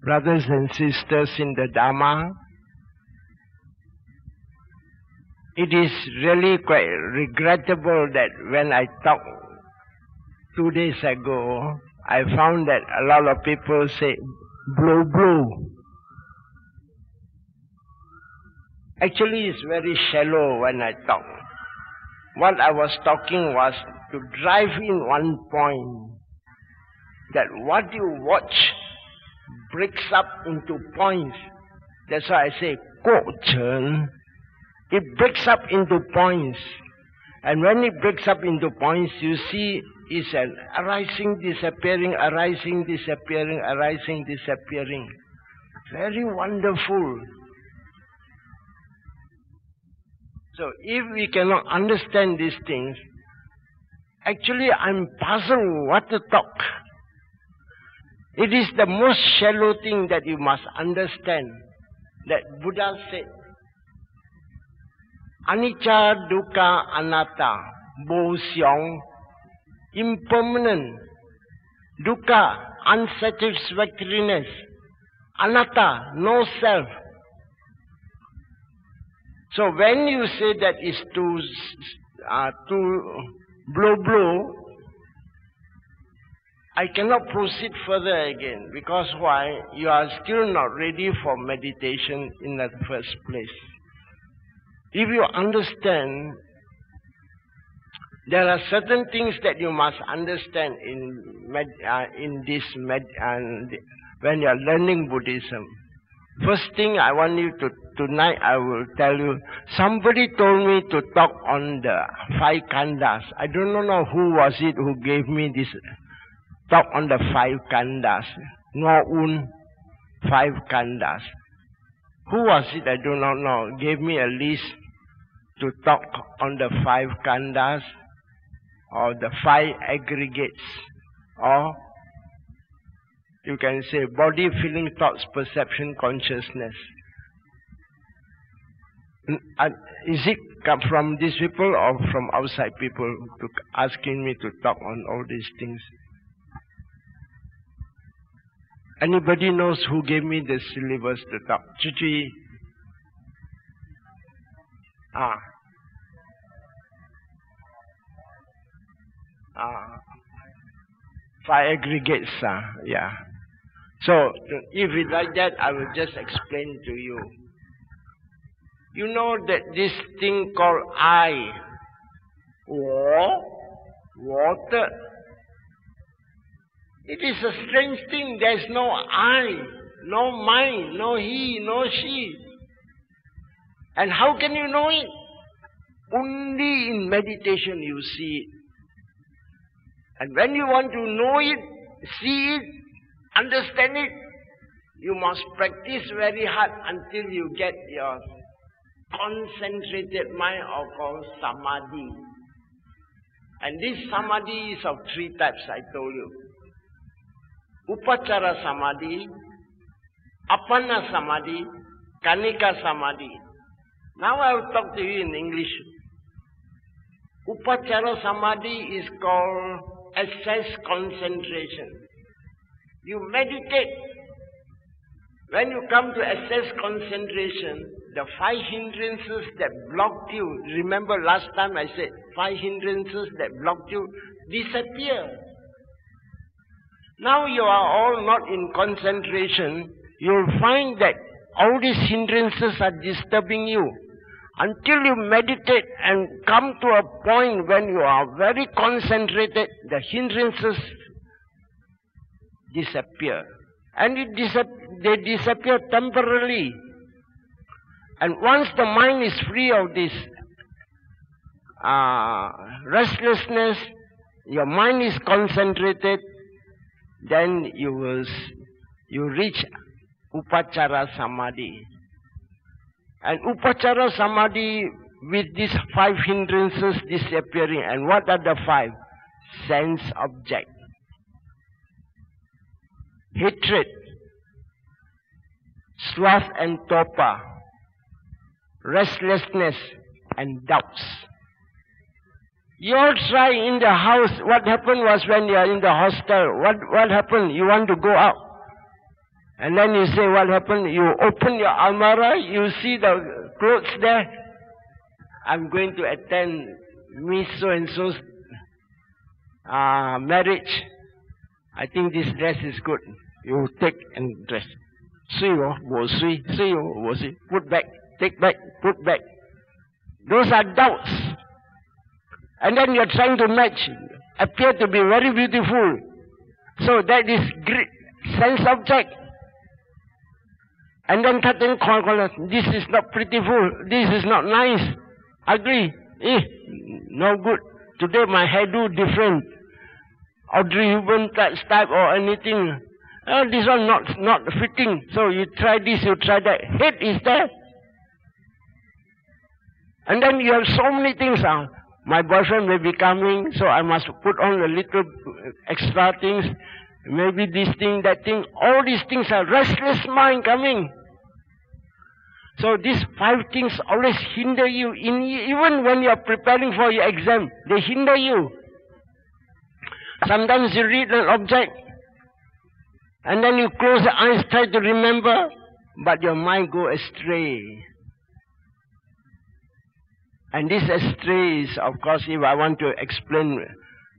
brothers and sisters in the Dharma, it is really quite regrettable that when I talked 2 days ago, I found that a lot of people say, blow, blow. Actually, it's very shallow when I talk. What I was talking was to drive in one point, that what you watch breaks up into points. That's why I say, 过程. It breaks up into points. And when it breaks up into points, you see it's an arising, disappearing, arising, disappearing, arising, disappearing. Very wonderful. So if we cannot understand these things, actually I'm puzzled what to talk. It is the most shallow thing that you must understand, that Buddha said, Anicca, Dukkha, Anatta, Bo Xiong, impermanent, Dukkha, unsatisfactoriness, Anatta, no self. So when you say that is to blow, I cannot proceed further again. Because why? You are still not ready for meditation in the first place. If you understand, there are certain things that you must understand when you are learning Buddhism. First thing I want you to, tonight I will tell you, somebody told me to talk on the 5 khandhas. I don't know who was it who gave me this talk on the 5 khandhas. Ngo'un, 5 khandhas. Who was it? I do not know. Gave me a list to talk on the 5 khandhas or the 5 aggregates, or you can say body, feeling, thoughts, perception, consciousness. Is it come from these people or from outside people asking me to talk on all these things? Anybody knows who gave me the syllabus to talk? Chichi. 5 aggregates, yeah. So, if it's like that, I will just explain to you. You know that this thing called I, water, it is a strange thing. There is no I, no mine, no he, no she. And how can you know it? Only in meditation you see it. And when you want to know it, see it, understand it, you must practice very hard until you get your concentrated mind, or called samadhi. And this samadhi is of 3 types, I told you. Upachara samadhi, appanna samadhi, kanika samadhi. Now I will talk to you in English. Upachara samadhi is called access concentration. You meditate. When you come to access concentration, the 5 hindrances that blocked you, remember last time I said 5 hindrances that blocked you, disappear. Now you are all not in concentration, you will find that all these hindrances are disturbing you. Until you meditate and come to a point when you are very concentrated, the hindrances disappear. And they disappear temporarily. And once the mind is free of this restlessness, your mind is concentrated, then you reach Upachara Samadhi. And Upachara Samadhi with these 5 hindrances disappearing. And what are the 5? Sense object, hatred, sloth and torpor, restlessness and doubts. You all try in the house. What happened was when you are in the hostel, what happened? You want to go out. And then you say, what happened? You open your almara, you see the clothes there. I'm going to attend Miss So-and-so's marriage. I think this dress is good. You take and dress. Put back, take back, put back. Those are doubts. And then you're trying to match, appear to be very beautiful. So that is great sense object. And then this is not prettiful, this is not nice, ugly, no good. Today my hairdo different, Audrey Hepburn type or anything. This one not fitting. So you try this, you try that. Hate is there. And then you have so many things. My boyfriend may be coming, so I must put on a little extra things. Maybe this thing, that thing. All these things are restless mind coming. So these 5 things always hinder you. Even when you are preparing for your exam, they hinder you. Sometimes you read an object, and then you close the eyes, try to remember, but your mind goes astray. And this astray is, of course, if I want to explain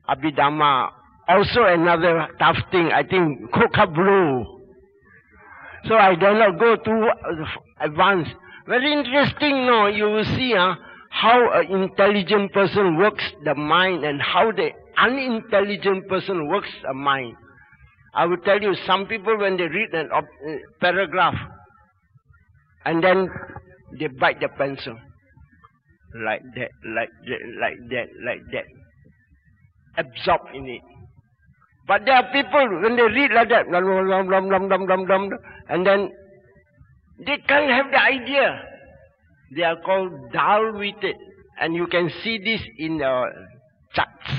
Abhidhamma, also another tough thing, I think, Kokablu. So I do not go too advanced. Very interesting, no? You will see how an intelligent person works the mind and how the unintelligent person works the mind. I will tell you, some people when they read a paragraph and then they bite the pencil. Like that, like that, like that, like that. Absorb in it. But there are people, when they read like that, and then they can't have the idea. They are called dull-witted. And you can see this in the charts.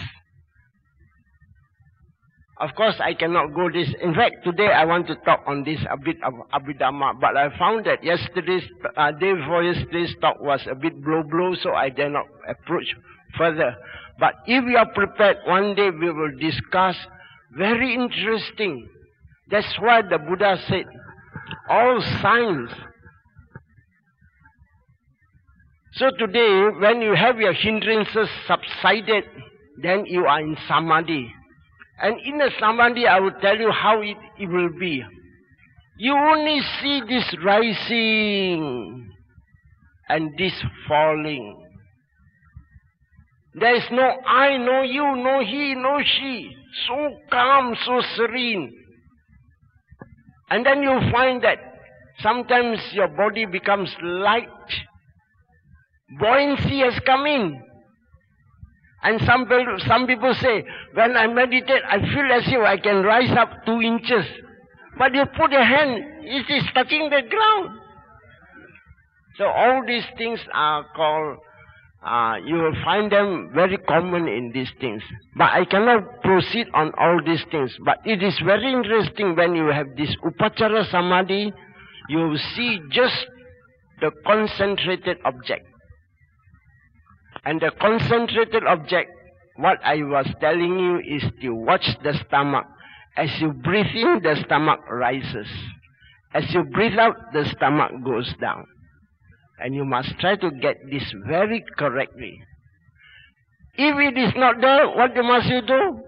Of course, I cannot go this. In fact, today I want to talk on this a bit of Abhidhamma. But I found that day before yesterday's talk was a bit blow, so I dare not approach further. But if we are prepared, one day we will discuss. Very interesting. That's why the Buddha said, all signs. So today, when you have your hindrances subsided, then you are in samadhi. And in a samadhi, I will tell you how it will be. You only see this rising and this falling. There is no I, no you, no he, no she. So calm, so serene. And then you find that sometimes your body becomes light. Buoyancy has come in. And some people say, when I meditate, I feel as if I can rise up 2 inches. But you put your hand, it is touching the ground. So all these things are called, you will find them very common in these things. But I cannot proceed on all these things. But it is very interesting when you have this Upachara Samadhi, you will see just the concentrated object. And the concentrated object, what I was telling you is to watch the stomach. As you breathe in, the stomach rises. As you breathe out, the stomach goes down. And you must try to get this very correctly. If it is not there, what must you do?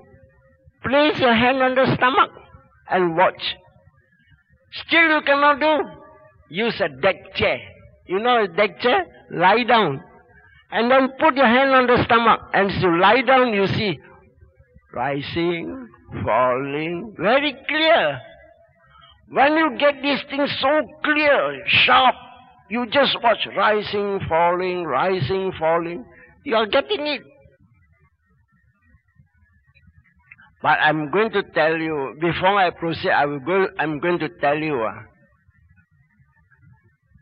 Place your hand on the stomach and watch. Still you cannot do. Use a deck chair. You know a deck chair? Lie down. And then put your hand on the stomach. And as you lie down, you see rising, falling, very clear. When you get these things so clear, sharp, you just watch rising, falling, rising, falling. You are getting it. But I'm going to tell you, before I proceed, I'm going to tell you,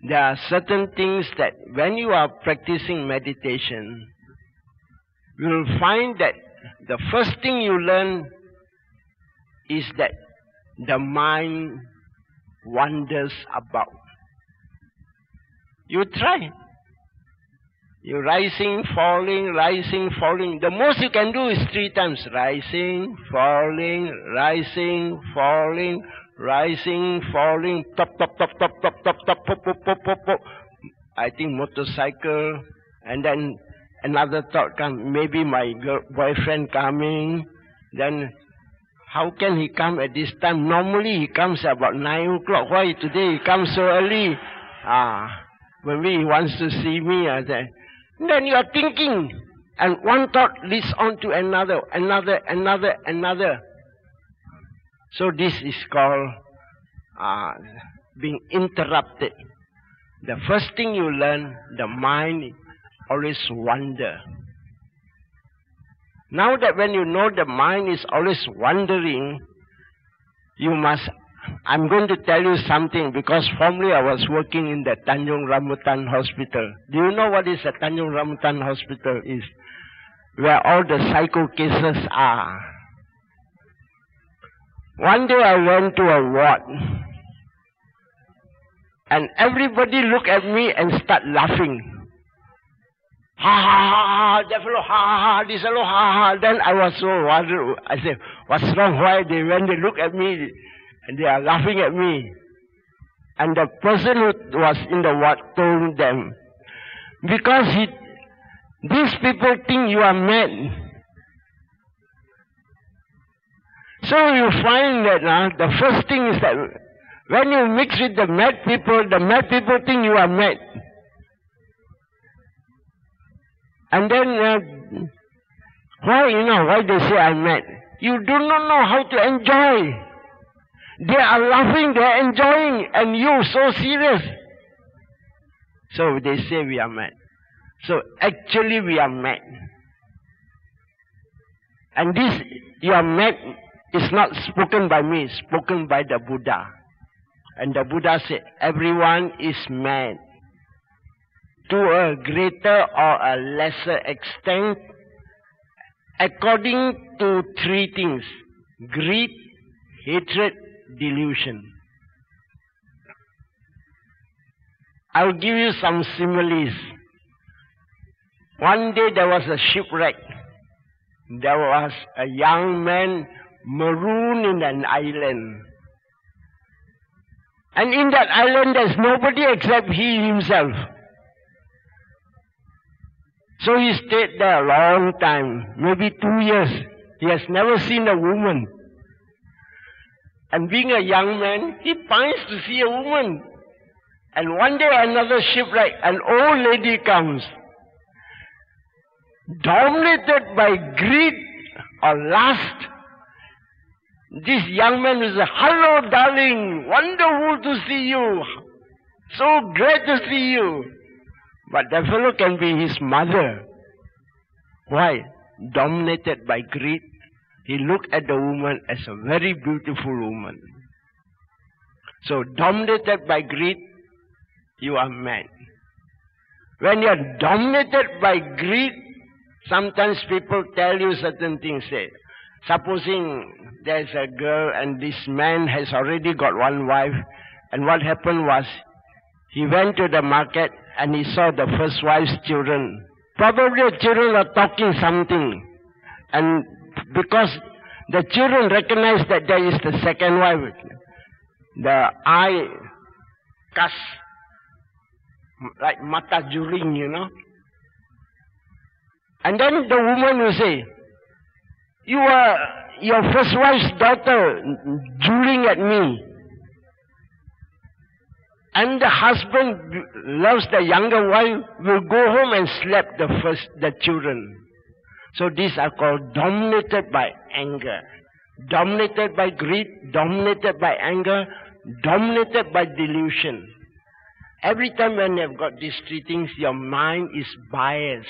there are certain things that when you are practicing meditation, you will find that the first thing you learn is that the mind wanders about. You try. You're rising, falling, rising, falling. The most you can do is 3 times. Rising, falling, rising, falling, rising, falling, top, top, top, top, top, top, top, pop, pop, pop, pop, pop. I think motorcycle, and then another thought comes, maybe my boyfriend coming. Then how can he come at this time? Normally he comes about 9 o'clock. Why today he comes so early? Maybe he wants to see me. Then you are thinking, and one thought leads on to another. So this is called being interrupted. The first thing you learn, the mind always wander. Now that when you know the mind is always wandering, you must, I'm going to tell you something, because formerly I was working in the Tanjung Rambutan Hospital. Do you know what is the Tanjung Rambutan Hospital is? Where all the psycho cases are. One day I went to a ward, and everybody looked at me and start laughing. Ha ha ha, that fellow, ha ha ha, this fellow, ha ha. Then I was so worried. I said, what's wrong? Why? When they look at me, and they are laughing at me. And the person who was in the ward told them, because these people think you are mad. So you find that the first thing is that when you mix with the mad people think you are mad. And then, why they say I'm mad? You do not know how to enjoy. They are laughing, they are enjoying, and you so serious. So they say we are mad. So actually we are mad. And this, you are mad, is not spoken by me, it's spoken by the Buddha. And the Buddha said, everyone is mad. To a greater or a lesser extent, according to three things: greed, hatred, delusion. I'll give you some similes. One day there was a shipwreck. There was a young man marooned in an island. And in that island there's nobody except he himself. So he stayed there a long time, maybe 2 years. He has never seen a woman. And being a young man, he pines to see a woman. And one day another shipwreck, an old lady comes, dominated by greed or lust. This young man will say, hello darling, wonderful to see you, so great to see you. But that fellow can be his mother. Why? Dominated by greed, he looked at the woman as a very beautiful woman. So dominated by greed, you are mad. When you are dominated by greed, sometimes people tell you certain things. Say, supposing there's a girl and this man has already got one wife, and what happened was, he went to the market and he saw the first wife's children. Probably the children are talking something. And because the children recognize that there is the second wife, the eye cast like mata juling, And then the woman will say, you are your first wife's daughter juling at me. And the husband loves the younger wife, will go home and slap the children. So these are called dominated by anger, dominated by greed, dominated by anger, dominated by delusion. Every time when you've got these three things, your mind is biased.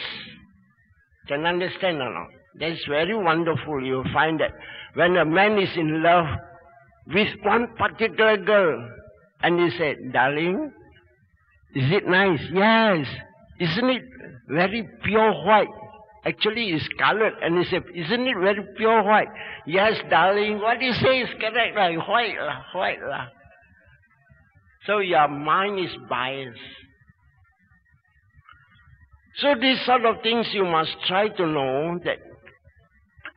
Can you understand or not? That's very wonderful. You'll find that when a man is in love with one particular girl, and he said, darling, is it nice? Yes. Isn't it very pure white? Actually, it's colored. And he said, isn't it very pure white? Yes, darling. What you say is correct. White. So your mind is biased. So these sort of things you must try to know that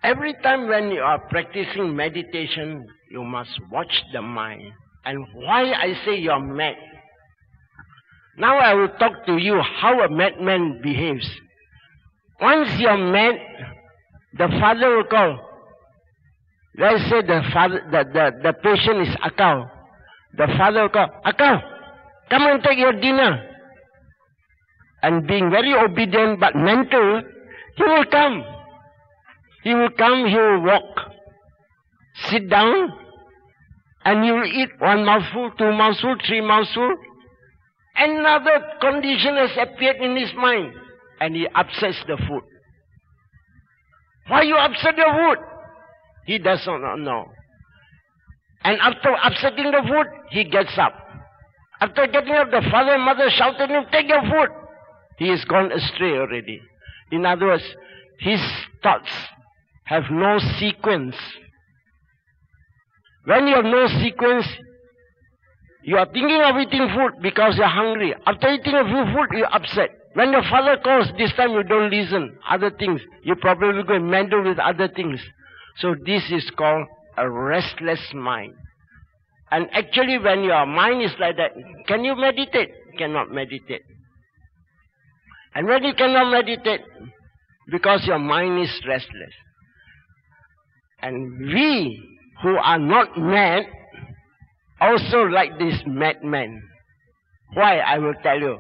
Every time when you are practicing meditation, you must watch the mind. And why I say you are mad? Now I will talk to you how a madman behaves. Once you are mad, the father will call. Let's say the patient is Akau. The father will call, Akau, come and take your dinner. And being very obedient but mental, he will come. He will come, he will walk, sit down, and he will eat 1 mouthful, 2 mouthful, 3 mouthful. Another condition has appeared in his mind, and he upsets the food. Why you upset the food? He does not know. And after upsetting the food, he gets up. After getting up, the father and mother shouted him, take your food. He is gone astray already. In other words, his thoughts have no sequence. When you have no sequence, you are thinking of eating food because you are hungry. After eating a few food, you are upset. When your father calls, this time you don't listen. Other things. You probably go and meddle with other things. So this is called a restless mind. And actually when your mind is like that, can you meditate? Cannot meditate. And when you cannot meditate, because your mind is restless. And we who are not mad also like this madman. Why? I will tell you.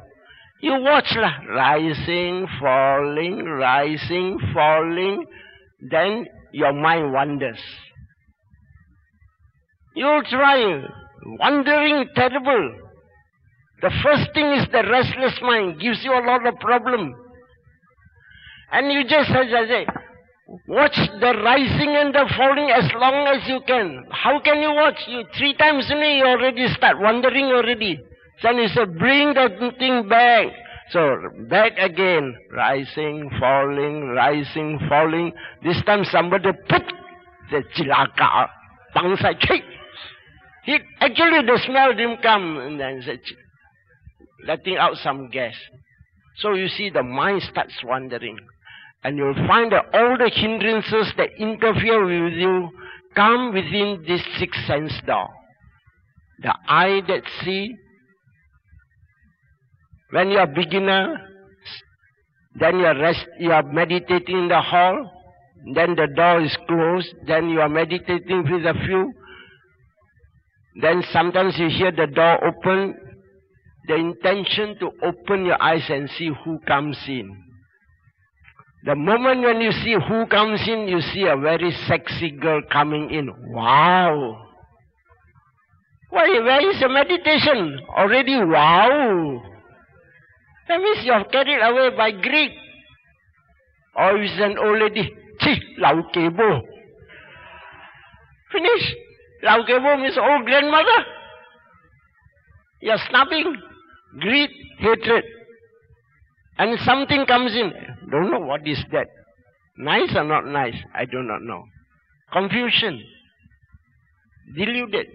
You watch lah, rising, falling, then your mind wanders. You try, wandering terrible. The first thing is the restless mind, gives you a lot of problem. And you just, as I say, watch the rising and the falling as long as you can. How can you watch? You 3 times only you already start wandering already. Then you say, bring the thing back. So back again, rising, falling. This time somebody put the chilaka, bangsai kick. Actually the smell didn't come, and then said, letting out some gas. So you see the mind starts wandering. And you'll find that all the hindrances that interfere with you come within this 6th sense door. The eye that see. When you are beginner, then you are meditating in the hall. Then the door is closed. Then you are meditating with a few. Then sometimes you hear the door open. The intention to open your eyes and see who comes in. The moment when you see who comes in, you see a very sexy girl coming in. Wow! Where is your meditation? Already wow! That means you are carried away by greed. Or is an old lady, chi, lau kebo. Finish. Lau kebo means old grandmother. You are snubbing. Greed, hatred. And something comes in. Don't know what is that. Nice or not nice? I do not know. Confusion. Deluded.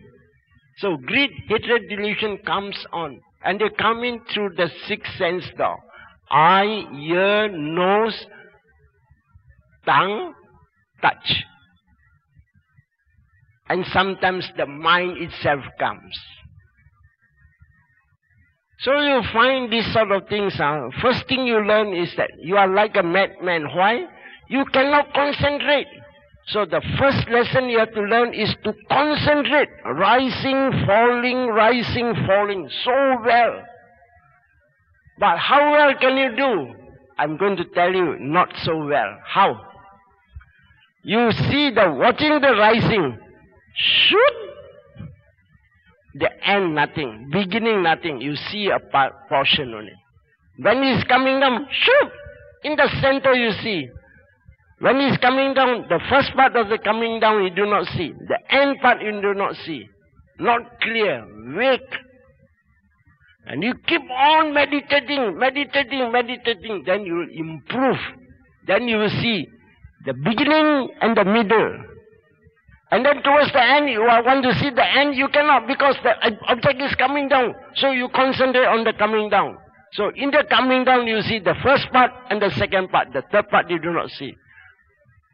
So greed, hatred, delusion comes on. And they come in through the 6th sense door. Eye, ear, nose, tongue, touch. And sometimes the mind itself comes. So you find these sort of things. First thing you learn is that you are like a madman. Why? You cannot concentrate. So the first lesson you have to learn is to concentrate. Rising, falling, so well. But how well can you do? I'm going to tell you, not so well. How? You see watching the rising. Shoot! The end nothing, beginning nothing. You see a portion only. When he's coming down, shoot! In the center you see. When he's coming down, the first part of the coming down you do not see. The end part you do not see. Not clear, vague. And you keep on meditating. Then you will improve. Then you will see the beginning and the middle. And then towards the end, you want to see the end, you cannot because the object is coming down. So you concentrate on the coming down. So in the coming down, you see the first part and the second part. The third part you do not see.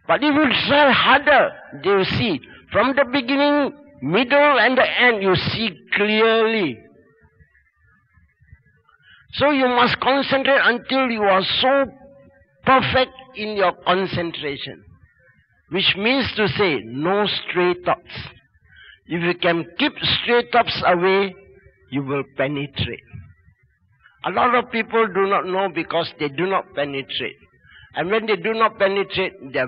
But if you try harder, you see, from the beginning, middle and the end, you see clearly. So you must concentrate until you are so perfect in your concentration. Which means to say, no stray thoughts. If you can keep stray thoughts away, you will penetrate. A lot of people do not know because they do not penetrate. And when they do not penetrate, their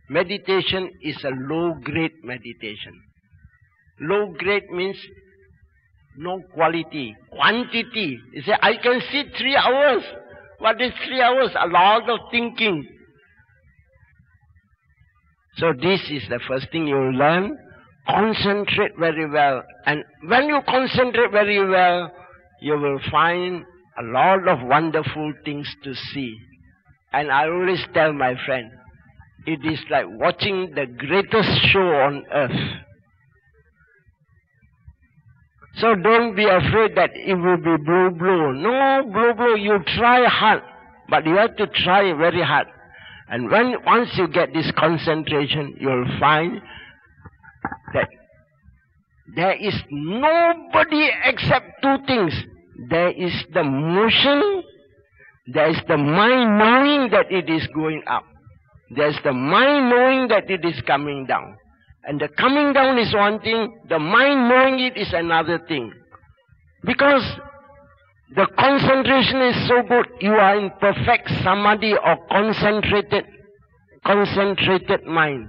meditation is a low-grade meditation. Low-grade means no quality, quantity. You say, I can sit 3 hours. What is 3 hours? A lot of thinking. So this is the first thing you will learn. Concentrate very well. And when you concentrate very well, you will find a lot of wonderful things to see. And I always tell my friend, it is like watching the greatest show on earth. So don't be afraid that it will be blow. No, blow. You try hard. But you have to try very hard. And once you get this concentration, you'll find that there is nobody except two things. There is the motion, there is the mind knowing that it is going up. There is the mind knowing that it is coming down. And the coming down is one thing, the mind knowing it is another thing. Because the concentration is so good, you are in perfect samadhi or concentrated mind.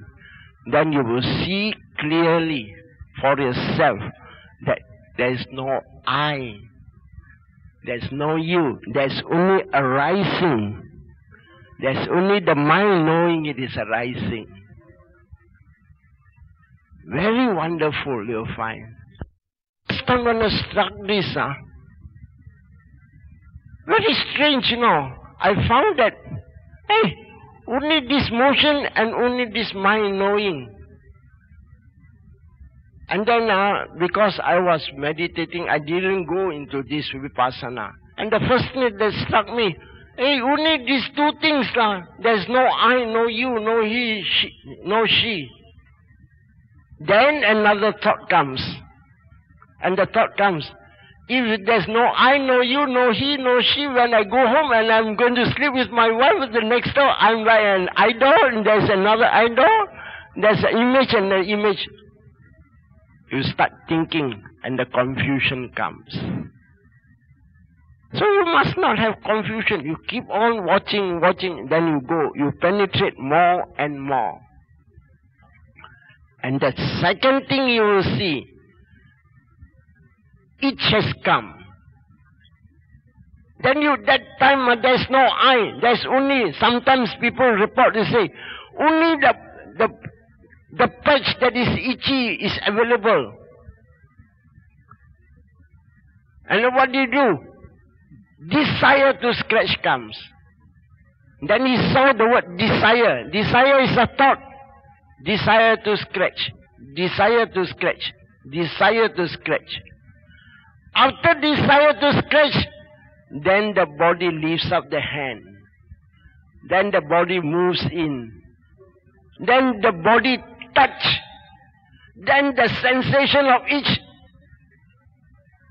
Then you will see clearly for yourself that there is no I, there is no you, there is only arising. There is only the mind knowing it is arising. Very wonderful you'll find. First time when I struck this, very strange, I found that, only this motion and only this mind knowing. And then, because I was meditating, I didn't go into this vipassana. And the first thing that struck me, only these two things, there's no I, no you, no he, no she. Then another thought comes. And the thought comes, if there's no I, no you, no he, no she, when I go home and I'm going to sleep with my wife, the next door I'm like an idol, and there's another idol, there's an image and an image. You start thinking and the confusion comes. So you must not have confusion. You keep on watching, then you go, you penetrate more and more. And the second thing you will see, each has come. Then that time there's no I, there's only, sometimes people report, they say, only the patch that is itchy is available. And what do? Desire to scratch comes. Then he saw the word desire. Desire is a thought. Desire to scratch. Desire to scratch. Desire to scratch. After desire to scratch, then the body lifts up the hand. Then the body moves in. Then the body touch. Then the sensation of each,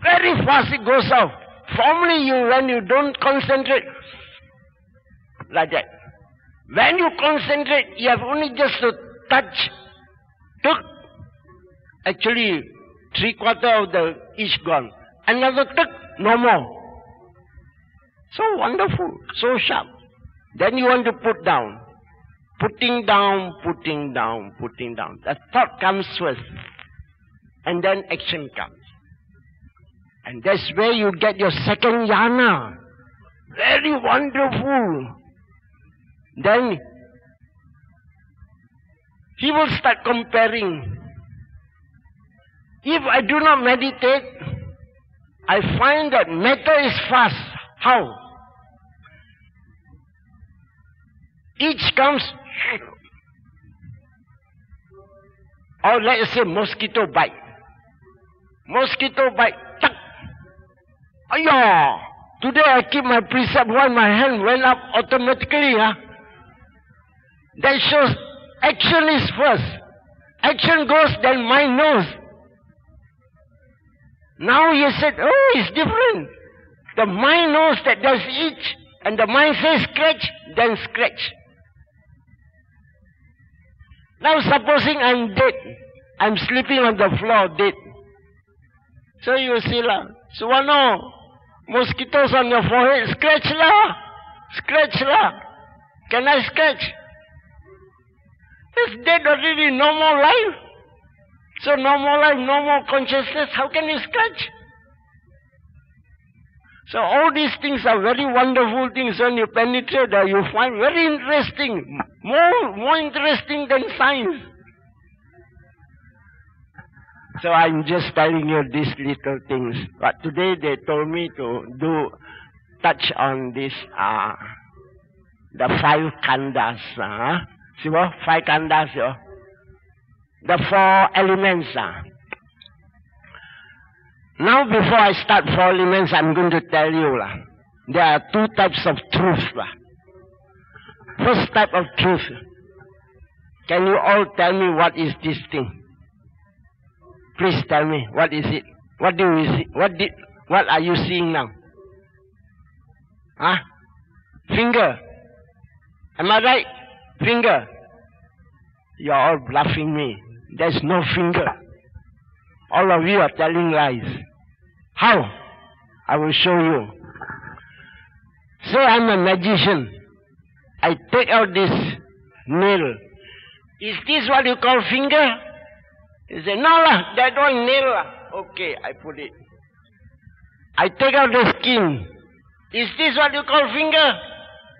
very fast it goes off. Formerly when you don't concentrate, like that. When you concentrate, you have only just to touch. Actually, 3/4 of the each gone. Another no more. So wonderful, so sharp. Then you want to put down. Putting down. The thought comes first. And then action comes. And that's where you get your second jhana. Very wonderful. Then he will start comparing. If I do not meditate, I find that matter is fast. How? Each comes, or let's say mosquito bite. Mosquito bite, tuck. Ayah! Today I keep my precept while my hand went up automatically. That shows Action is first. Action goes, then mind knows. Now you said, oh, it's different. The mind knows that there's itch, and the mind says scratch, then scratch. Now supposing I'm dead, I'm sleeping on the floor dead. So you see lah, Suwano, mosquitoes on your forehead, scratch lah, scratch lah. Can I scratch? It's dead already, no more life. So no more life, no more consciousness, how can you scratch? So all these things are very wonderful things. When you penetrate there, you find very interesting, more interesting than science. So I'm just telling you these little things. But today they told me to touch on this, the 5 khandhas. See what? 5 khandhas, the 4 elements. Now before I start 4 elements, I'm going to tell you, there are 2 types of truth. First type of truth. Can you all tell me what is this thing? Please tell me, what is it? What do you see? What are you seeing now? Finger. Am I right? Finger. You're all bluffing me. There's no finger. All of you are telling lies. How? I will show you. Say I'm a magician. I take out this nail. Is this what you call finger? You say, no lah, that one nail lah. Okay, I put it. I take out the skin. Is this what you call finger?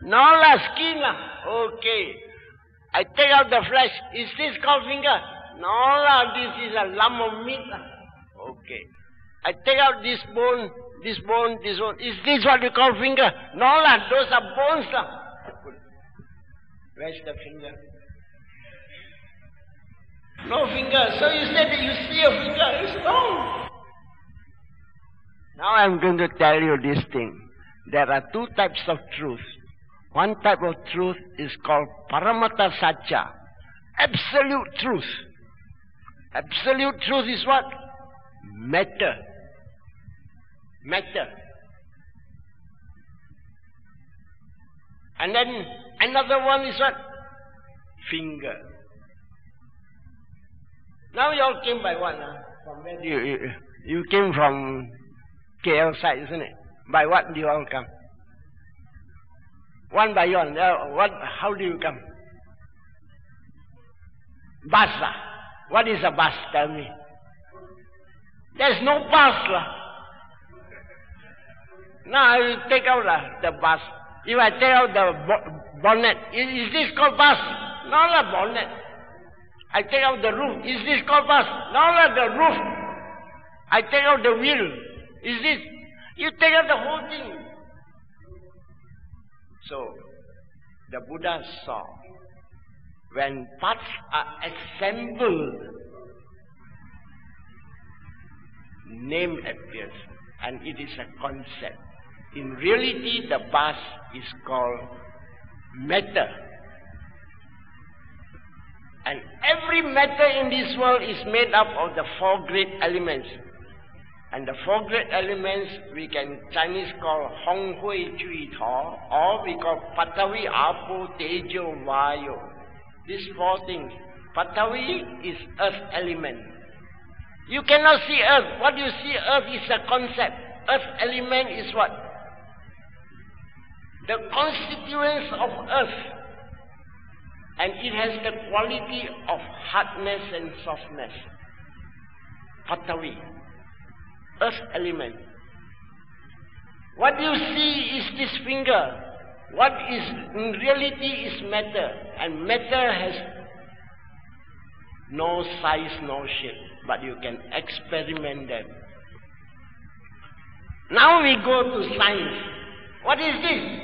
No lah, skin lah. Okay. I take out the flesh. Is this called finger? No lah, this is a lump of meat lah. Okay. I take out this bone, this bone, this bone. Is this what you call finger? No lah, those are bones lah. Where's the finger? No finger. So you said that you see a finger. It's wrong. Now I'm going to tell you this thing. There are 2 types of truth. One type of truth is called Paramata Satya. Absolute truth. Absolute truth is what? Matter. Matter. And then another one is what? Finger. Now you all came by what? From where you came from KL side, isn't it? By what do you all come? One by one. How do you come? Bus. What is a bus? Tell me. There's no bus. Now I will take out the bus. If I take out the bonnet, is this called bus? No, the bonnet. I take out the roof. Is this called bus? No, the roof. I take out the wheel. Is this? You take out the whole thing. So, the Buddha saw when parts are assembled, name appears, and it is a concept. In reality, the bus is called matter. And every matter in this world is made up of the 4 great elements. And the 4 great elements we can Chinese call Hong Hui Chui Tho, or we call Patavi, Apo, Tejo, Vayu. These 4 things. Patavi is earth element. You cannot see earth. What you see earth is a concept. Earth element is what? The constituents of earth. And it has the quality of hardness and softness. Patavi. Earth element. What you see is this finger. What is in reality is matter. And matter has no size, no shape. But you can experiment them. Now we go to science. What is this?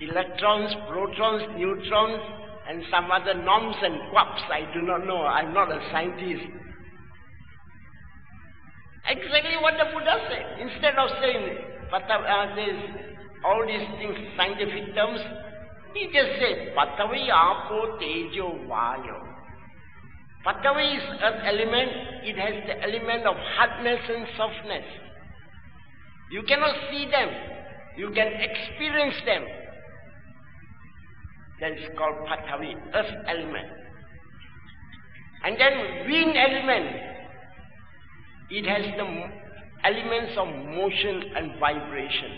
Electrons, protons, neutrons, and some other norms and quarks. I do not know. I'm not a scientist. Exactly what the Buddha said. Instead of saying all these things, scientific terms, He just said, Patavi Apo Tejo Vayo. Patavi is earth element. It has the element of hardness and softness. You cannot see them. You can experience them. That is called Patavi, earth element. And then wind element. It has the elements of motion and vibration.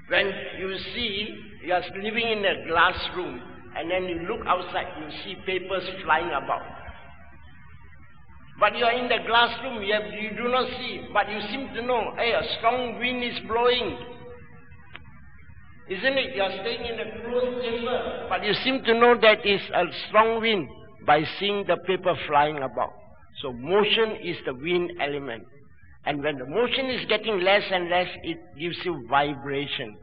When you see, you are living in a glass room, and then you look outside, you see papers flying about. But you are in the glass room, you do not see, but you seem to know, hey, a strong wind is blowing. Isn't it? You are staying in a closed chamber, but you seem to know that is a strong wind by seeing the paper flying about. So motion is the wind element. And when the motion is getting less and less, it gives you vibration.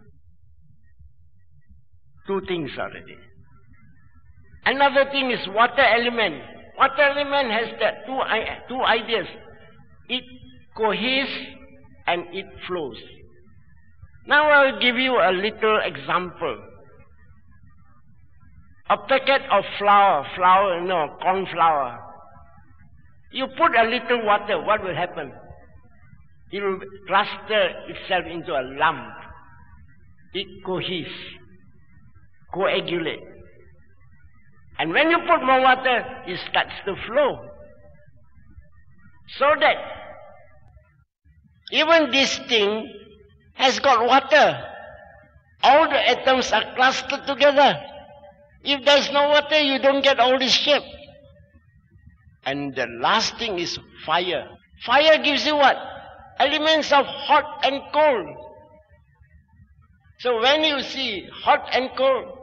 Two things already. Another thing is water element. Water element has the two ideas. It coheres and it flows. Now I will give you a little example. A packet of corn flour. You put a little water, what will happen? It will cluster itself into a lump. It coheres, coagulate. And when you put more water, it starts to flow. So that even this thing has got water. All the atoms are clustered together. If there's no water, you don't get all this shape. And the last thing is fire. Fire gives you what? Elements of hot and cold. So when you see hot and cold,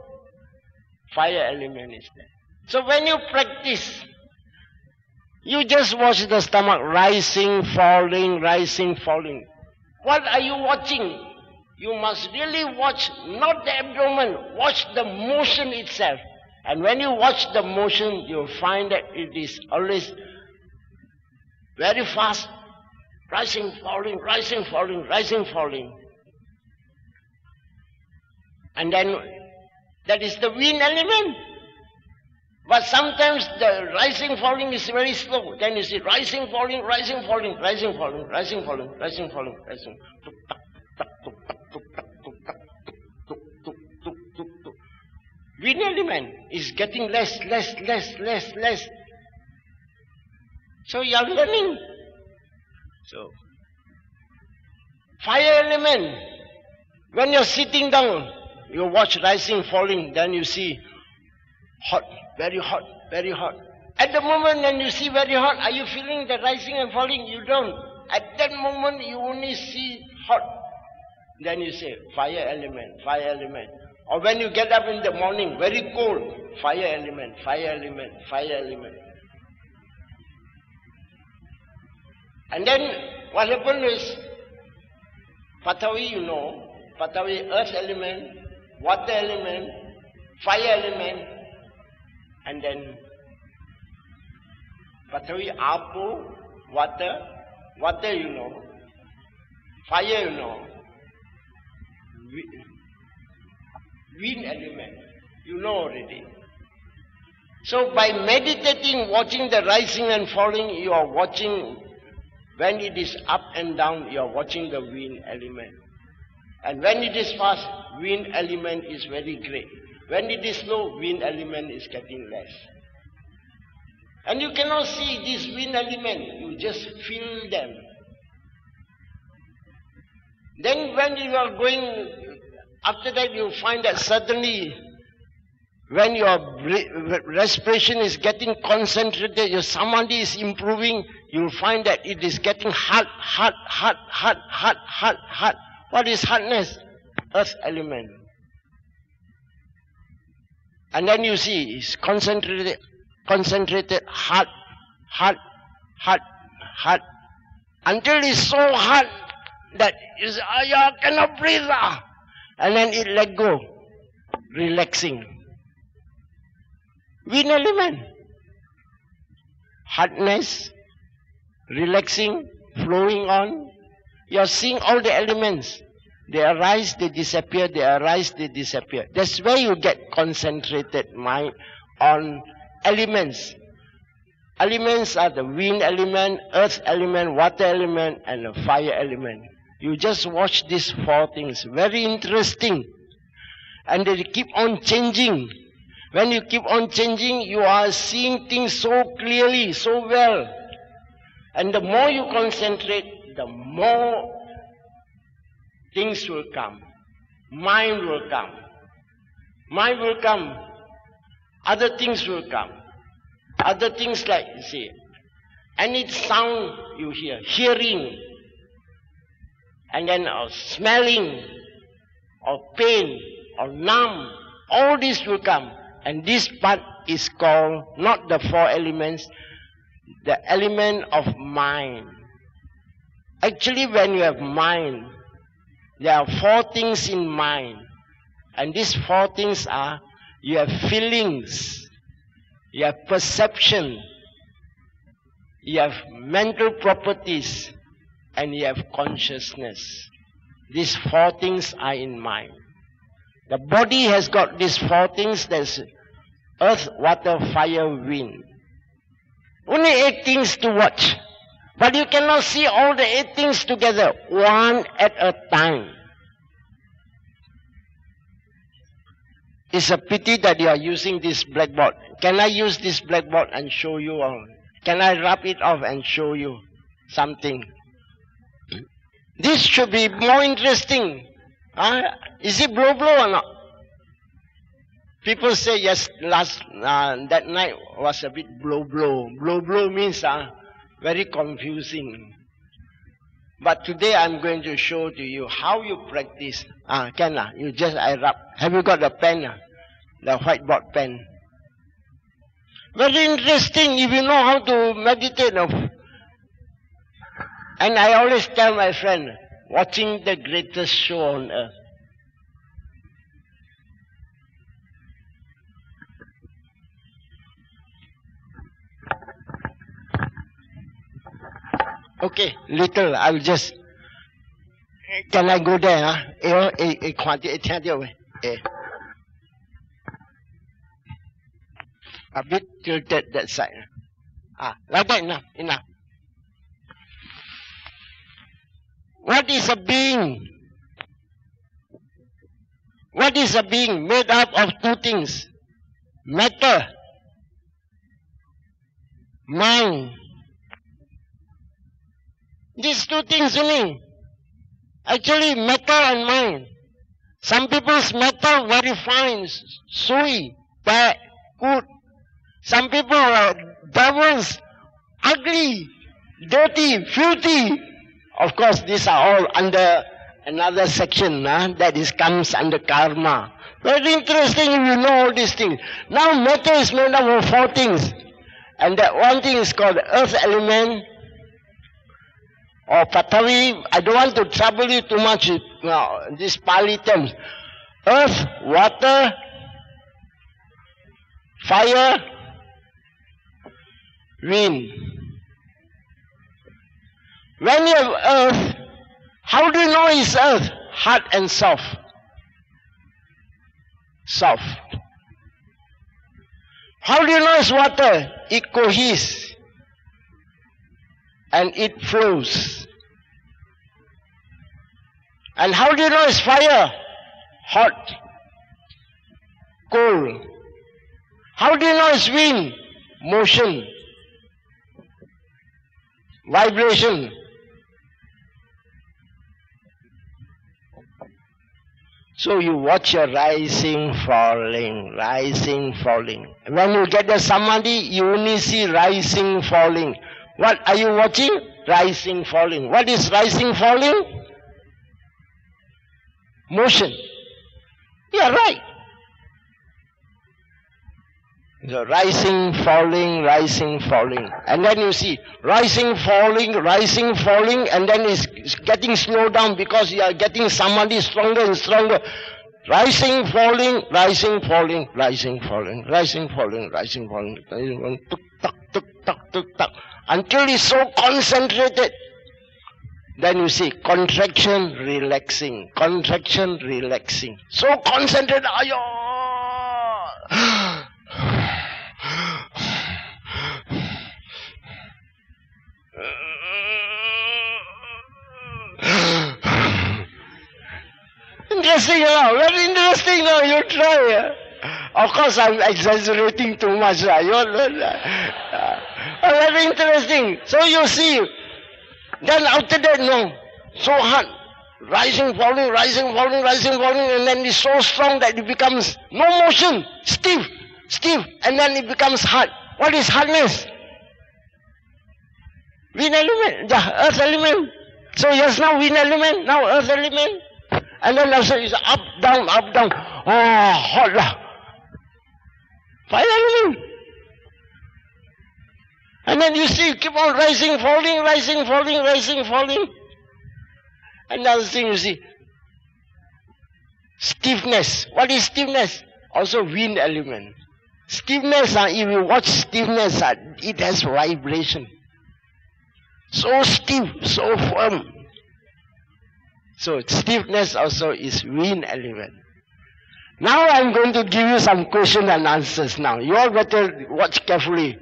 fire element is there. So when you practice, you just watch the stomach rising, falling, rising, falling. What are you watching? You must really watch not the abdomen, watch the motion itself. And when you watch the motion, you'll find that it is always very fast, rising, falling, rising, falling, rising, falling. And then that is the wind element. But sometimes the rising, falling is very slow. Then you see rising, falling, rising, falling, rising, falling, rising, falling, rising, falling, rising. Wind element is getting less. So you are learning. So fire element. When you are sitting down, you watch rising, falling, then you see hot, very hot, very hot. At the moment when you see very hot, are you feeling the rising and falling? You don't. At that moment you only see hot. Then you say fire element, fire element. Or when you get up in the morning, very cold, fire element, fire element, fire element. And then what happened is, Patavi you know, Patavi earth element, water element, fire element, and then Patavi Apo, water you know, fire you know, wind element, you know already. So by meditating, watching the rising and falling, you are watching, when it is up and down, you are watching the wind element. And when it is fast, wind element is very great. When it is slow, wind element is getting less. And you cannot see this wind element, you just feel them. Then when you are going, after that you find that suddenly, when your respiration is getting concentrated, your samadhi is improving, you'll find that it is getting hot. What is hotness? Earth element. And then you see, it's concentrated, hot, until it's so hot that you say, I cannot breathe. And then it let go, relaxing. Wind element. Hotness, relaxing, flowing on. You are seeing all the elements. They arise, they disappear, they arise, they disappear. That's where you get concentrated mind on elements. Elements are the wind element, earth element, water element, and the fire element. You just watch these four things. Very interesting. And they keep on changing. When you keep on changing, you are seeing things so clearly, so well. And the more you concentrate, the more things will come. Mind will come. Mind will come. Other things will come. Other things like, you see, any sound you hear, hearing, and then smelling, or pain, or numb, all this will come. And this part is called, not the four elements, the element of mind. Actually, when you have mind, there are four things in mind. And these four things are, you have feelings, you have perception, you have mental properties, and you have consciousness. These four things are in mind. The body has got these four things. There's earth, water, fire, wind. Only 8 things to watch. But you cannot see all the 8 things together, one at a time. It's a pity that you are using this blackboard. Can I use this blackboard and show you all? Can I rub it off and show you something? This should be more interesting. Is it blow or not? People say yes, that night was a bit blow. Blow means very confusing. But today I'm going to show to you how you practice. I rub. Have you got the pen? The whiteboard pen. Very interesting if you know how to meditate. And I always tell my friend, watching the greatest show on earth. Okay, little, I'll just... Can I go there? A bit tilted that side. Like that, enough. What is a being? What is a being? Made up of 2 things. Matter, mind. These 2 things only. Actually, matter and mind. Some people's matter very fine, sweet, bad, good. Some people are devils, ugly, dirty, filthy. Of course, these are all under another section that comes under karma. Very interesting if you know all these things. Now matter is made up of 4 things. And that one thing is called earth element, or Patavi. I don't want to trouble you too much with these Pali terms. Earth, water, fire, wind. When you have earth, how do you know it's earth? Hard and soft. Soft. How do you know it's water? It coheses and it flows. And how do you know it's fire? Hot, cold. How do you know it's wind? Motion, vibration. So you watch your rising, falling, rising, falling. When you get the samadhi, you only see rising, falling. What are you watching? Rising, falling. What is rising, falling? Motion. You are right. So rising, falling, rising, falling. And then you see rising, falling, and then it's getting slowed down because you are getting samadhi stronger and stronger. Rising, falling, rising, falling, rising, falling, rising, falling, rising, falling, rising, falling, tuk, tak, tuk, tak, tuk, tak, until it's so concentrated. Then you see contraction, relaxing, contraction, relaxing. So concentrated, ayo. Interesting, very interesting. You try. Of course, I'm exaggerating too much. Very interesting. So you see, then after that, no, so hard, rising, falling, rising, falling, rising, falling, and then it's so strong that it becomes no motion, stiff, and then it becomes hard. What is hardness? Wind element, the earth element. So just now wind element, now earth element. And then also it's up, down, up, down. Oh, hot lah. Fire element. And then you see, keep on rising, falling, rising, falling, rising, falling. Another thing you see, stiffness. What is stiffness? Also wind element. Stiffness, if you watch stiffness, it has vibration. So stiff, so firm. So stiffness also is wind element. Now I'm going to give you some questions and answers now. You all better watch carefully.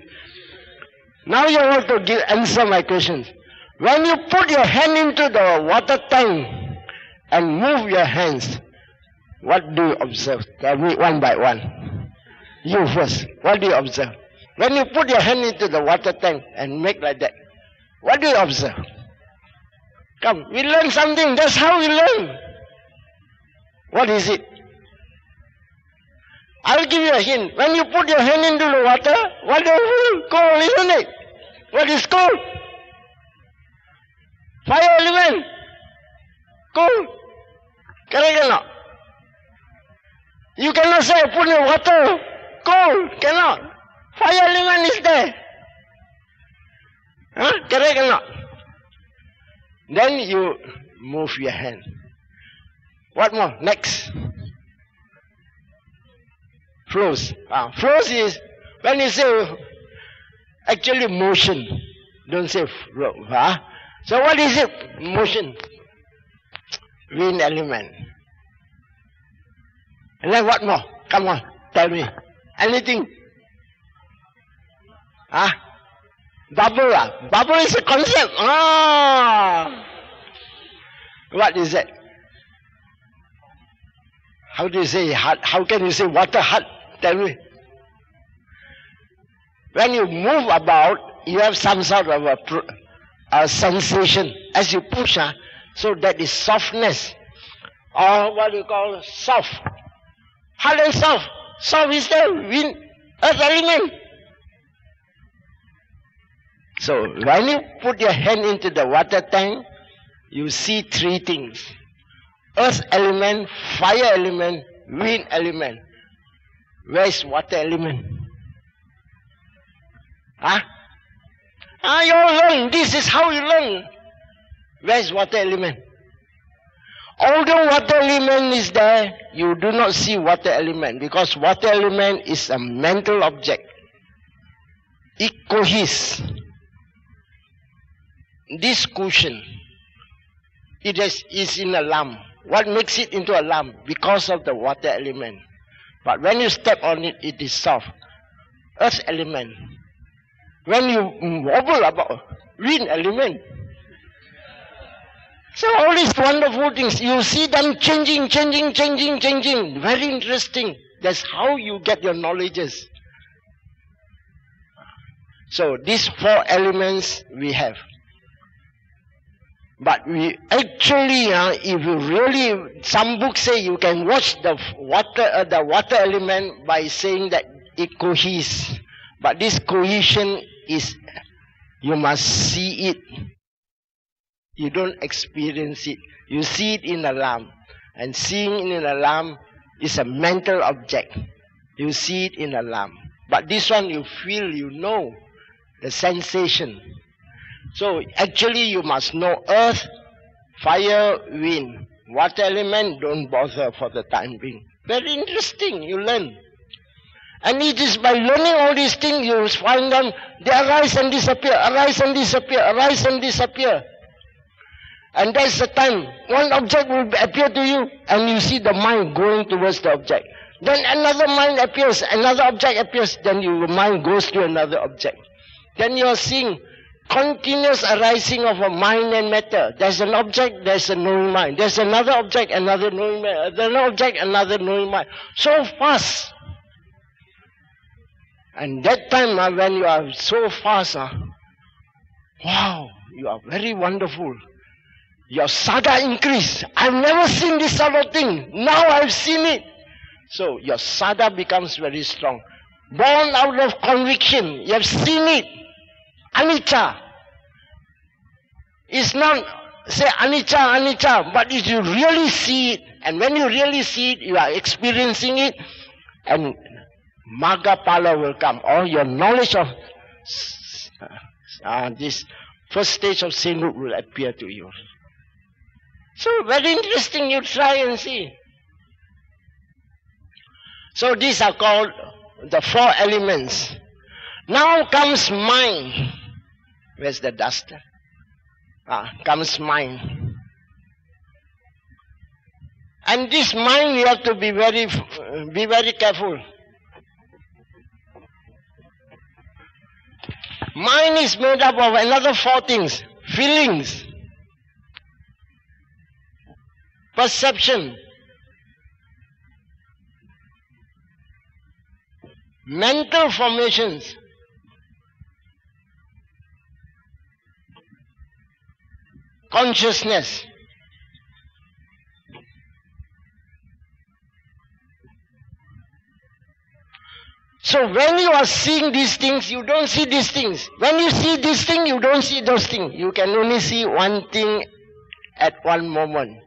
Now you have to answer my questions. When you put your hand into the water tank and move your hands, what do you observe? Tell me one by one. You first. What do you observe? When you put your hand into the water tank and make like that, what do you observe? Come, we learn something. That's how we learn. What is it? I'll give you a hint. When you put your hand into the water, what do you feel? Cold, isn't it? What is cold? Fire element. Cold. Correct or not? You cannot say put in water. Cold. Cannot. Fire element is there. Huh? Correct or not? Then you move your hand. What more? Next. Flows. Flows is when you say actually motion. Don't say flow. So what is it? Motion. Wind element. And then what more? Come on, tell me. Anything? Bubble. Bubble is a concept. What is it? How do you say hot? How can you say water hot? Tell me. When you move about, you have some sort of a sensation as you push. So that is softness. Or what you call soft. Hard and soft. Soft is the wind, earth element. So when you put your hand into the water tank, you see three things. Earth element, fire element, wind element. Where is water element? You learn. This is how you learn. Where is water element? Although water element is there, you do not see water element because water element is a mental object. It coheres. This cushion, is in a lump. What makes it into a lump? Because of the water element. But when you step on it, it is soft. Earth element. When you wobble about, wind element. So all these wonderful things, you see them changing. Very interesting. That's how you get your knowledges. So these four elements we have. But we actually, if you really, some books say you can watch the water element by saying that it coheres. But this cohesion is, you must see it. You don't experience it. You see it in a lamp. And seeing it in a lamp is a mental object. You see it in a lamp. But this one you feel, you know, the sensation. So actually you must know earth, fire, wind. Water element, don't bother for the time being. Very interesting, you learn. And it is by learning all these things you find them, they arise and disappear, arise and disappear, arise and disappear. And that's the time one object will appear to you and you see the mind going towards the object. Then another mind appears, another object appears, then your mind goes to another object. Then you are seeing continuous arising of a mind and matter. There's an object, there's a knowing mind. There's another object, another knowing mind. There's another object, another knowing mind. So fast. And that time when you are so fast, wow, you are very wonderful. Your sada increase. I've never seen this sort of thing. Now I've seen it. So your sada becomes very strong. Born out of conviction. You have seen it. Anicca. It's not say anicca, anicca, but if you really see it, and when you really see it, you are experiencing it, and Magga Pala will come, or your knowledge of this first stage of sainthood will appear to you. So very interesting, you try and see. So these are called the 4 elements. Now comes mind. Where's the duster? Comes mind. And this mind you have to be very careful. Mind is made up of another 4 things. Feelings, perception, mental formations, consciousness. So when you are seeing these things, you don't see these things. When you see this thing, you don't see those things. You can only see one thing at one moment.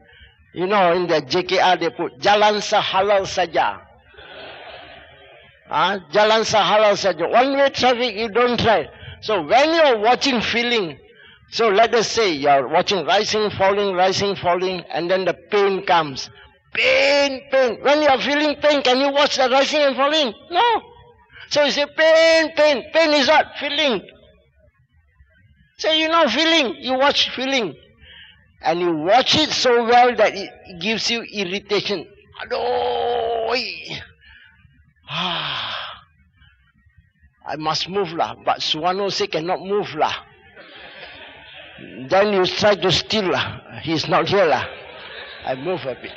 You know, in the JKR they put, Jalan sehalal saja. Jalan sehalal saja. One-way traffic, you don't try. So when you are watching feeling, so let us say you are watching rising, falling, and then the pain comes. Pain. When you are feeling pain, can you watch the rising and falling? No. So you say pain. Pain is what? Feeling. So you know feeling, you watch feeling. And you watch it so well that it gives you irritation. I must move lah, but Suwano say cannot move lah. Then you try to steal lah. He's not here lah. I move a bit.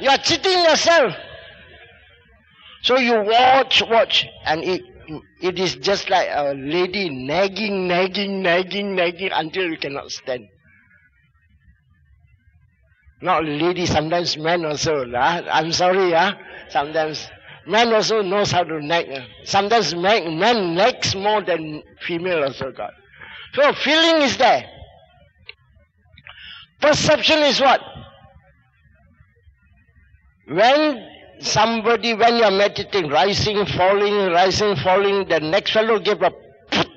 You are cheating yourself. So you watch, and it is just like a lady nagging until you cannot stand. Not lady, sometimes men also. I'm sorry, sometimes men also knows how to nag. Sometimes men nags more than female also got. So feeling is there. Perception is what? When you are meditating, rising, falling, the next fellow gave a put.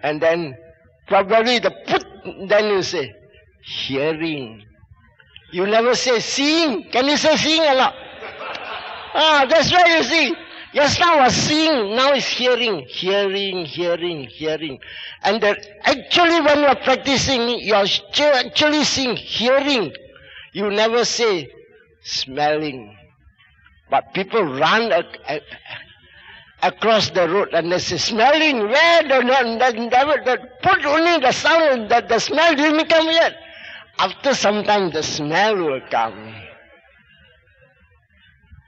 And then probably the put, then you say, hearing. You never say seeing. Can you say seeing or not? That's right, you see. Just now was seeing, now is hearing. And actually when you are practicing, you are actually seeing, hearing. You never say smelling. But people run across the road and they say, smelling, where? Put only the sound, the smell didn't come yet. After some time the smell will come.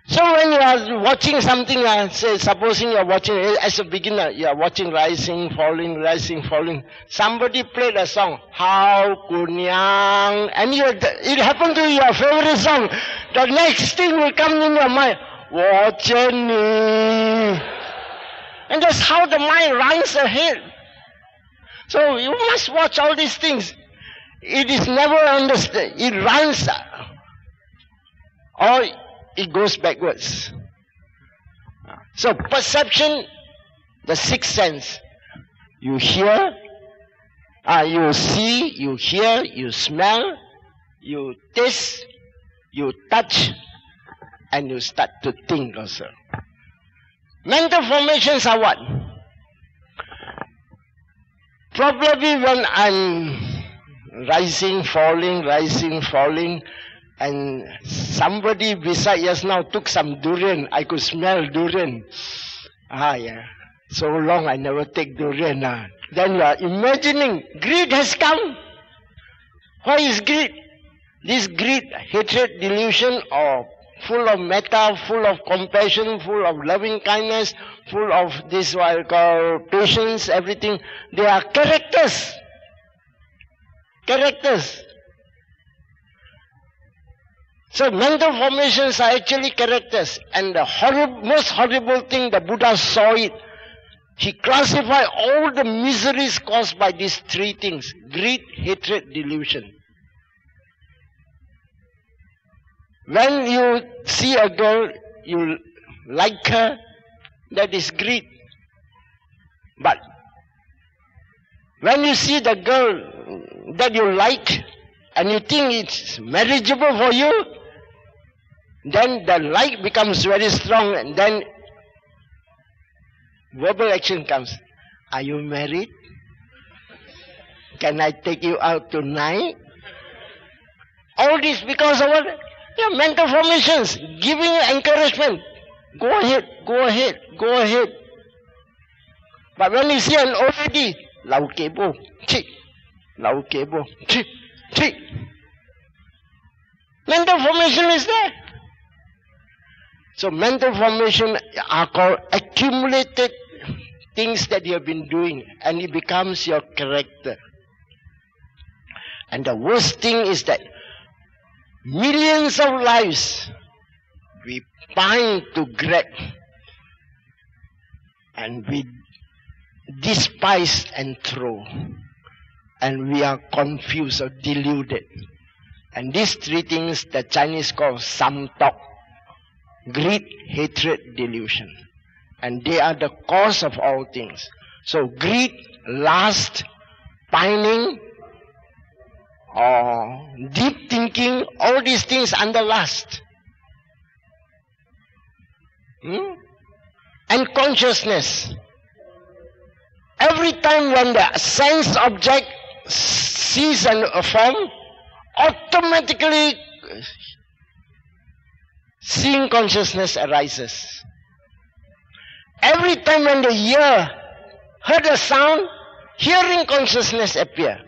So when you are watching something, say supposing you are watching, as a beginner, you are watching rising, falling. Somebody played a song, How Kunyang, and it happened to be your favorite song. The next thing will come in your mind, Wacheni. And that's how the mind runs ahead. So you must watch all these things. It is never understood. It runs, or it goes backwards. So perception, the sixth sense. You hear, you see, you hear, you smell, you taste, you touch, and you start to think also. Mental formations are what? Probably when I'm rising, falling. And somebody beside just now took some durian. I could smell durian. Yeah. So long I never take durian. Then you are imagining greed has come. Why is greed? This greed, hatred, delusion, or full of metta, full of compassion, full of loving kindness, full of this what I call patience, everything. They are characters. Characters. So mental formations are actually characters. And the most horrible thing, the Buddha saw it. He classified all the miseries caused by these three things: greed, hatred, delusion. When you see a girl, you like her, that is greed. But when you see the girl that you like and you think it's marriageable for you, then the like becomes very strong, and then verbal action comes. Are you married? Can I take you out tonight? All this because of what? Your mental formations, giving encouragement. Go ahead, go ahead, go ahead. But when you see an old lady, lau kebo, chi, lau kebo, chi, chi. Mental formation is there. So mental formation are called accumulated things that you have been doing, and it becomes your character. And the worst thing is that millions of lives we pine to grab, and we despise and throw, and we are confused or deluded. And these three things the Chinese call samtok: greed, hatred, delusion. And they are the cause of all things. So greed, lust, pining, or deep thinking, all these things under lust. And consciousness. Every time when the sense object sees a form, automatically seeing consciousness arises. Every time when the ear heard a sound, hearing consciousness appear.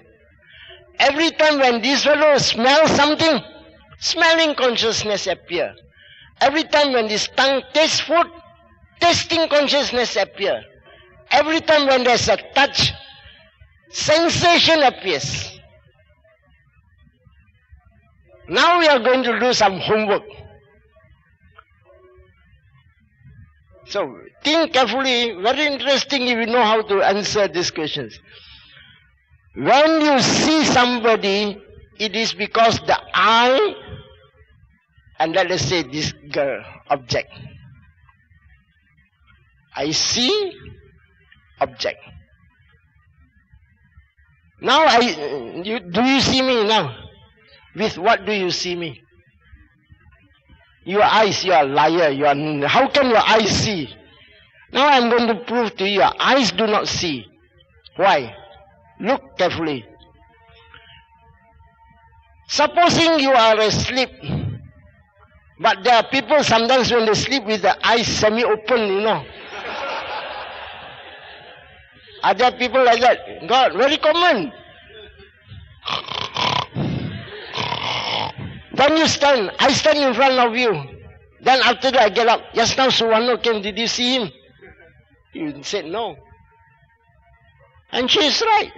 Every time when this fellow smells something, smelling consciousness appear. Every time when this tongue tastes food, tasting consciousness appear. Every time when there's a touch, sensation appears. Now we are going to do some homework. So think carefully, very interesting if you know how to answer these questions. When you see somebody, it is because the eye, and let us say this girl, object. I see, object. Now do you see me now? With what do you see me? Your eyes, you are a liar. How can your eyes see? Now I am going to prove to you, your eyes do not see. Why? Look carefully. Supposing you are asleep, but there are people sometimes when they sleep with the eyes semi-open, Are there people like that? God, very common. Then you stand, I stand in front of you. Then after that I get up. Just now Suwano came, did you see him? You said no. And she is right.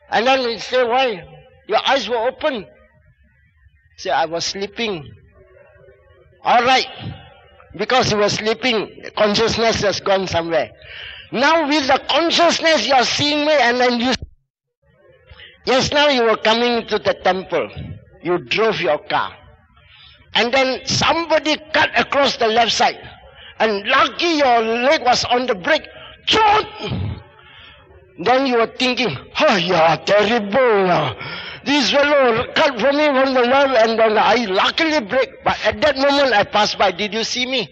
And then we say, why? Your eyes were open. Say, I was sleeping. Alright. Because you were sleeping, consciousness has gone somewhere. Now with the consciousness you are seeing me, and then you... Yes, now you were coming to the temple. You drove your car. And then somebody cut across the left side. And lucky your leg was on the brake. Chot! Then you were thinking, oh, you are terrible. This fellow cut for me from the left, and then I luckily brake. But at that moment I passed by. Did you see me?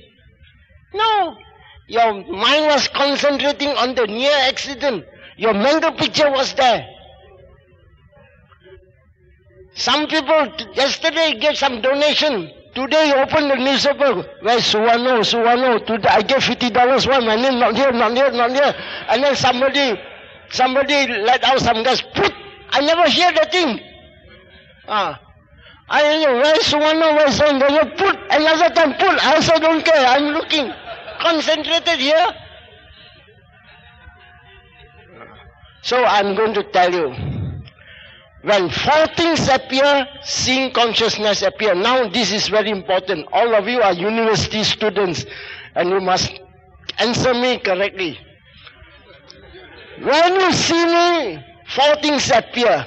No. Your mind was concentrating on the near accident. Your mental picture was there. Some people yesterday gave some donation. Today you open the newspaper. Where's Suwano? Today I gave $50. Why my name not here? And then somebody let out some guys. Put. I never hear the thing. I don't know where's Suwano? Where's Suwano? Put. Another time put. I also don't care. I'm looking. Concentrated here. So I'm going to tell you. When four things appear, seeing consciousness appear. Now this is very important. All of you are university students and you must answer me correctly. When you see me, four things appear.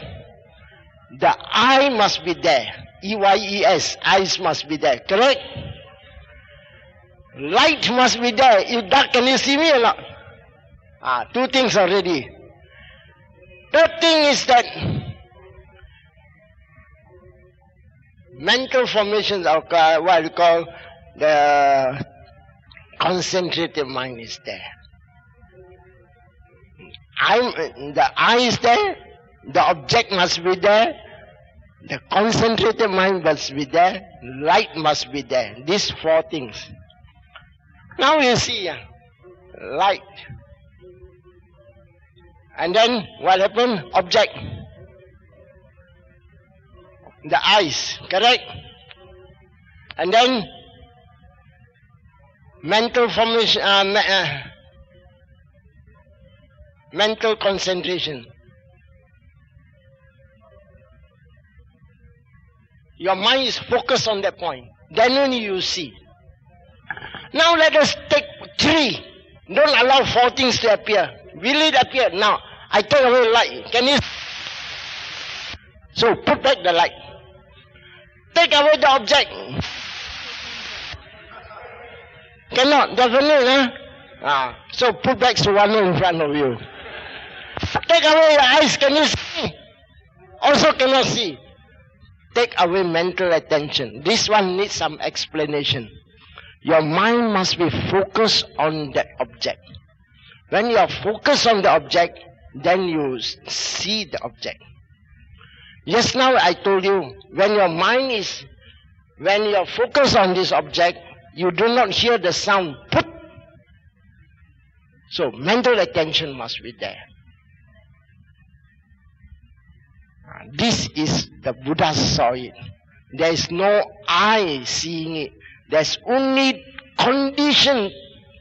The I must be there. EYES, eyes must be there. Correct? Light must be there. If dark, can you see me or not? Two things already. Third thing is that mental formations of what we call the concentrated mind is there. The I is there, the object must be there, the concentrated mind must be there, light must be there. These four things. Now you see, light. And then what happened? Object. The eyes, correct? And then mental formation, mental concentration. Your mind is focused on that point. Then only you see. Now let us take three. Don't allow four things to appear. Will it appear? Now, I take away light. Can you? So put back the light. Take away the object. Cannot, definitely, huh? So put back Suwano in front of you. Take away your eyes, can you see? Also cannot see. Take away mental attention. This one needs some explanation. Your mind must be focused on that object. When you are focused on the object, then you see the object. Just now I told you, when you're focused on this object, you do not hear the sound. Put. So mental attention must be there. This is the Buddha saw it. There is no I seeing it. There's only conditioned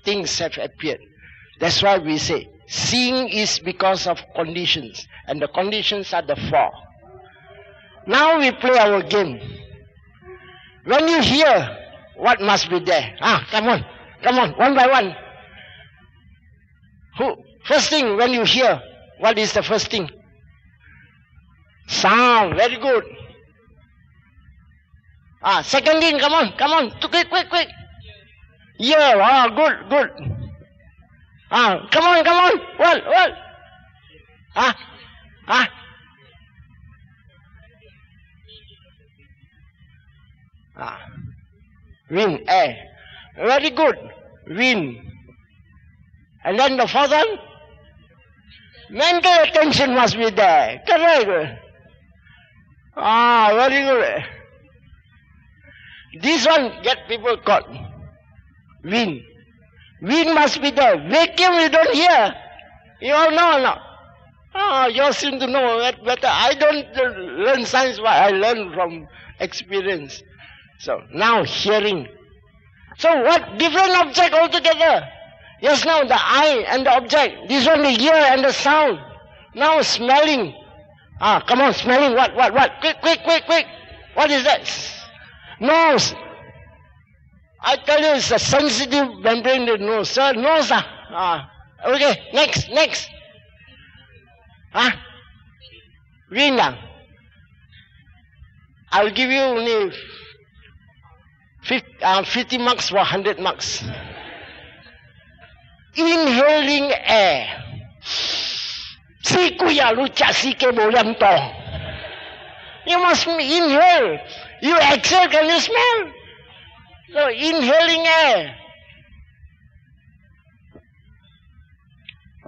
things have appeared. That's why we say, seeing is because of conditions. And the conditions are the four. Now we play our game. When you hear, what must be there? Come on, one by one. First thing, when you hear, what is the first thing? Sound, very good. Second thing, come on, quick. Yeah, good. Come on, what? Wind, air. Very good. Wind. And then the fourth one? Mental attention must be there. Correct. Very good. This one get people caught. Wind. Wind must be there. Vacuum you don't hear. You all know or not? You all seem to know that better. I don't learn science, but I learn from experience. So now hearing. So what different object altogether? Yes, now the eye and the object. This one the ear and the sound. Now smelling. Come on, smelling. What? Quick. What is that? Nose. I tell you, it's a sensitive membrane, the nose. Sir, nose. Okay, next. Wind. I'll give you only 50 marks for 100 marks. Inhaling air. You must inhale. You exhale, can you smell? So inhaling air.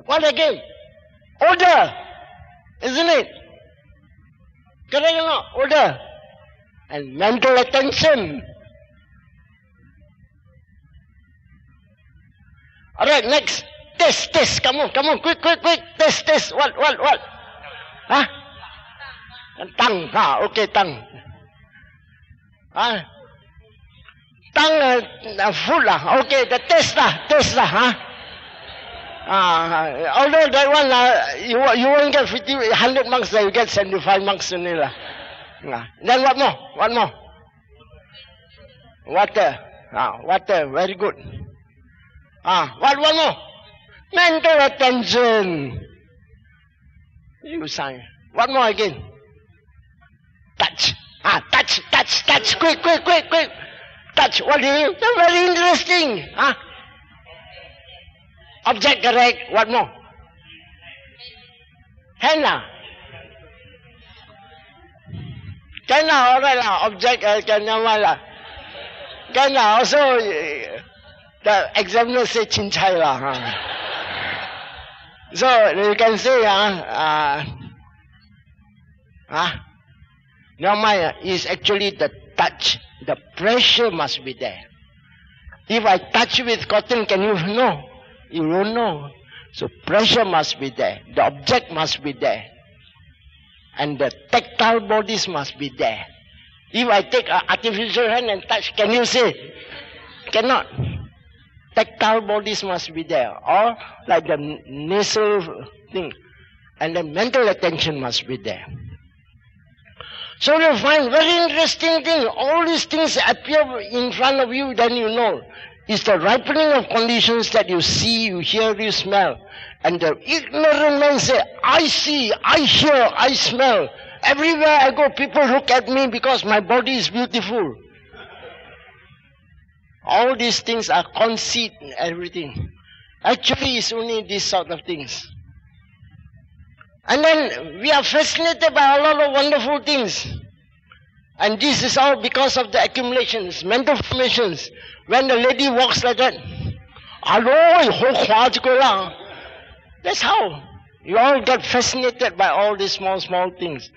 What again? Odor, isn't it? Correct or not? Order. And mental attention. Alright, next. Test. Come on. Quick. Test. What? Huh? Tongue. Okay, tongue. Tongue, food lah. Okay, the test lah. Although that one, you won't get 100 marks, you get 75 marks only lah. Then what more? Water, very good. What more? Mental attention. You sign. What more again? Touch. Touch. Quick. Touch. What do you do? Very interesting. Object, correct. What more? Hand lah. Can lah, alright lah. Object, can lah. Can lah. Also, the examiner say chincai lah. So, you can say, now my is actually the touch. The pressure must be there. If I touch with cotton, can you know? You won't know. So pressure must be there. The object must be there. And the tactile bodies must be there. If I take an artificial hand and touch, can you say? Cannot. Tactile bodies must be there. Or like the nasal thing. And the mental attention must be there. So you find very interesting thing. All these things appear in front of you, then you know. It's the ripening of conditions that you see, you hear, you smell. And the ignorant man say, I see, I hear, I smell. Everywhere I go, people look at me because my body is beautiful. All these things are conceit and everything. Actually, it's only these sort of things. And then we are fascinated by a lot of wonderful things. And this is all because of the accumulations, mental formations. When the lady walks like that, that's how. You all get fascinated by all these small things.